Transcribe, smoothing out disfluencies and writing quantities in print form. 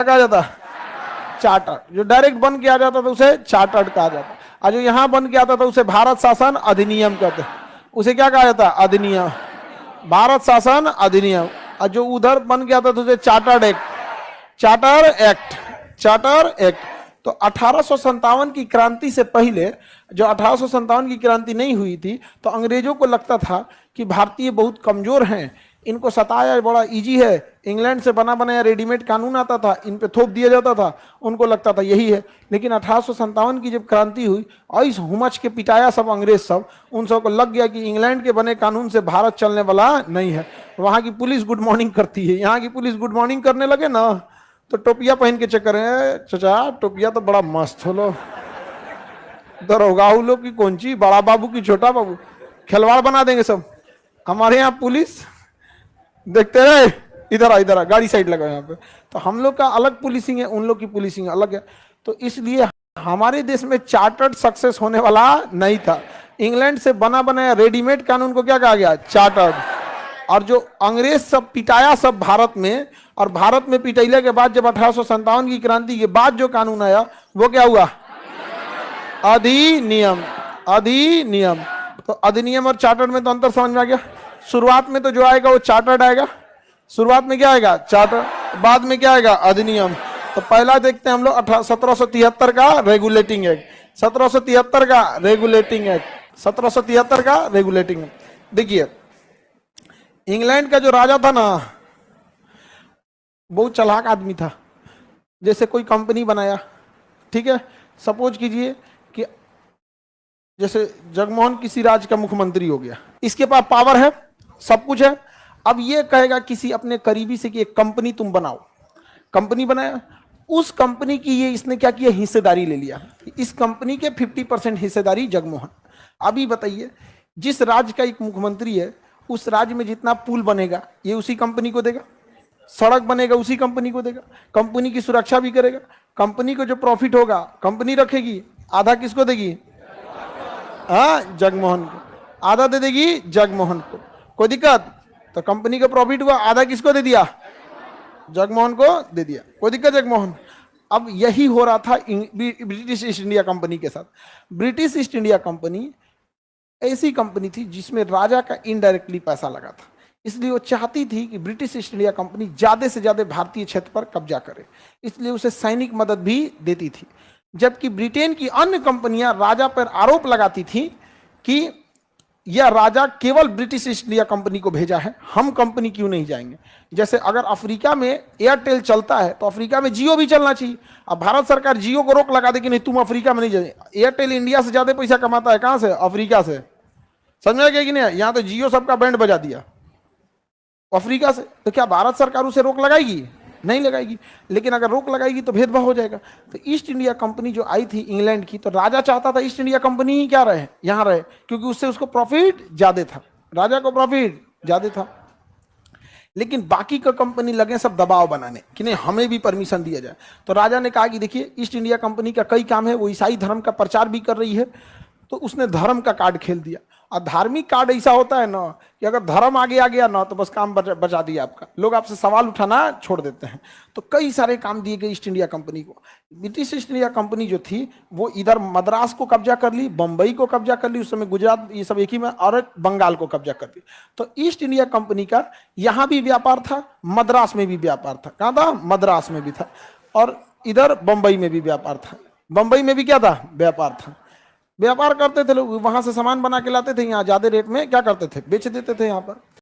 कहा जाता? चार्टर। जो डायरेक्ट बन के आ जाता था उसे चार्टर्ड कहा जाता, और जो यहाँ बन के आता था उसे भारत शासन अधिनियम कहते हैं। उसे क्या कहा जाता? अधिनियम, भारत शासन अधिनियम। और जो उधर बन के आता था उसे chartered act, charter act, charter act. तो 1857 की क्रांति से पहले, जो 1857 की क्रांति नहीं हुई थी, तो अंग्रेजों को लगता था कि भारतीय बहुत कमजोर हैं, इनको सताया बड़ा इजी है, इंग्लैंड से बना बनाया रेडीमेड कानून आता था, इन पे थोप दिया जाता था, उनको लगता था यही है। लेकिन 1857 की जब क्रांति हुई, ऐस हुमच के पिटाया सब अंग्रेज सब, उन सबको लग गया कि इंग्लैंड के बने कानून से भारत चलने वाला नहीं है। वहां की पुलिस गुड मॉर्निंग करती है, यहाँ की पुलिस गुड मॉर्निंग करने लगे ना, तो टोपिया पहन के चक्कर है, चचा टोपिया तो बड़ा मस्त हो लो, दरोगा हो लो कि कौन ची, बड़ा बाबू की छोटा बाबू, खिलवाड़ बना देंगे सब। हमारे यहाँ पुलिस देखते रहे, इधर आ गाड़ी साइड लगा यहाँ पे। तो हम लोग का अलग पुलिसिंग है, उन लोग की पुलिसिंग अलग है। तो इसलिए हमारे देश में चार्टर्ड सक्सेस होने वाला नहीं था। इंग्लैंड से बना बनाया रेडीमेड कानून को क्या कहा गया? चार्टर्ड। और जो अंग्रेज सब पिटाया सब भारत में, और भारत में पिटैले के बाद जब 1857 की क्रांति के बाद जो कानून आया वो क्या हुआ? अधिनियम, अधिनियम। तो अधिनियम और चार्टर्ड में तो अंतर समझ में आ गया। शुरुआत में तो जो आएगा वो चार्टर्ड आएगा, शुरुआत में क्या आएगा? चार्टर्ड, बाद में क्या आएगा? अधिनियम। तो पहला देखते हैं हम लोग 1773 का रेगुलेटिंग एक्ट, 1773 का रेगुलेटिंग एक्ट, 1773 का रेगुलेटिंग एक्ट। देखिए इंग्लैंड का जो राजा था ना, बहुत चालाक आदमी था। जैसे कोई कंपनी बनाया, ठीक है, सपोज कीजिए कि जैसे जगमोहन किसी राज्य का मुख्यमंत्री हो गया, इसके पास पावर है, सब कुछ है। अब ये कहेगा किसी अपने करीबी से कि एक कंपनी तुम बनाओ, कंपनी बनाया, उस कंपनी की ये इसने क्या किया? हिस्सेदारी ले लिया। इस कंपनी के 50% हिस्सेदारी जगमोहन। अभी बताइए, जिस राज्य का एक मुख्यमंत्री है, उस राज्य में जितना पुल बनेगा ये उसी कंपनी को देगा, सड़क बनेगा उसी कंपनी को देगा, कंपनी की सुरक्षा भी करेगा, कंपनी को जो प्रॉफिट होगा कंपनी रखेगी, आधा किसको देगी? हाँ, जगमोहन को। आधा दे देगी जगमोहन को, कोई दिक्कत? तो कंपनी का प्रॉफिट हुआ, आधा किसको दे दिया? जगमोहन को दे दिया, कोई दिक्कत? जगमोहन। अब यही हो रहा था ब्रिटिश ईस्ट इंडिया कंपनी के साथ। ब्रिटिश ईस्ट इंडिया कंपनी ऐसी कंपनी थी जिसमें राजा का इनडायरेक्टली पैसा लगा था, इसलिए वो चाहती थी कि ब्रिटिश ईस्ट इंडिया कंपनी ज्यादा से ज्यादा भारतीय क्षेत्र पर कब्जा करे, इसलिए उसे सैनिक मदद भी देती थी। जबकि ब्रिटेन की अन्य कंपनियां राजा पर आरोप लगाती थी कि यह राजा केवल ब्रिटिश ईस्ट इंडिया कंपनी को भेजा है, हम कंपनी क्यों नहीं जाएंगे। जैसे अगर अफ्रीका में एयरटेल चलता है तो अफ्रीका में जियो भी चलना चाहिए। अब भारत सरकार जियो को रोक लगा दे कि नहीं तुम अफ्रीका में नहीं जाए। एयरटेल इंडिया से ज्यादा पैसा कमाता है, कहां से? अफ्रीका से। समझा गया कि नहीं? यहां तो जियो सबका बैंड बजा दिया अफ्रीका से, तो क्या भारत सरकार उसे रोक लगाएगी? नहीं लगाएगी। लेकिन अगर रोक लगाएगी तो भेदभाव हो जाएगा। तो ईस्ट इंडिया कंपनी जो आई थी इंग्लैंड की, तो राजा चाहता था ईस्ट इंडिया कंपनी ही क्या रहे, यहां रहे, क्योंकि उससे उसको प्रॉफिट ज्यादा था, राजा को प्रॉफिट ज्यादा था। लेकिन बाकी का कंपनी लगे सब दबाव बनाने कि नहीं हमें भी परमिशन दिया जाए। तो राजा ने कहा कि देखिए ईस्ट इंडिया कंपनी का कई काम है, वो ईसाई धर्म का प्रचार भी कर रही है, तो उसने धर्म का कार्ड खेल दिया। और धार्मिक कार्ड ऐसा होता है ना कि अगर धर्म आगे आ गया ना तो बस काम बचा दिया आपका, लोग आपसे सवाल उठाना छोड़ देते हैं। तो कई सारे काम दिए गए ईस्ट इंडिया कंपनी को। ब्रिटिश ईस्ट इंडिया कंपनी जो थी वो इधर मद्रास को कब्जा कर ली, बंबई को कब्जा कर ली, उस समय गुजरात ये सब एक ही में, और बंगाल को कब्जा कर ली। तो ईस्ट इंडिया कंपनी का यहाँ भी व्यापार था, मद्रास में भी व्यापार था। कहाँ था? मद्रास में भी था, और इधर बंबई में भी व्यापार था। बंबई में भी क्या था? व्यापार था। व्यापार करते थे लोग, वहां से सामान बना के लाते थे, यहाँ ज्यादा रेट में क्या करते थे? बेच देते थे यहाँ पर।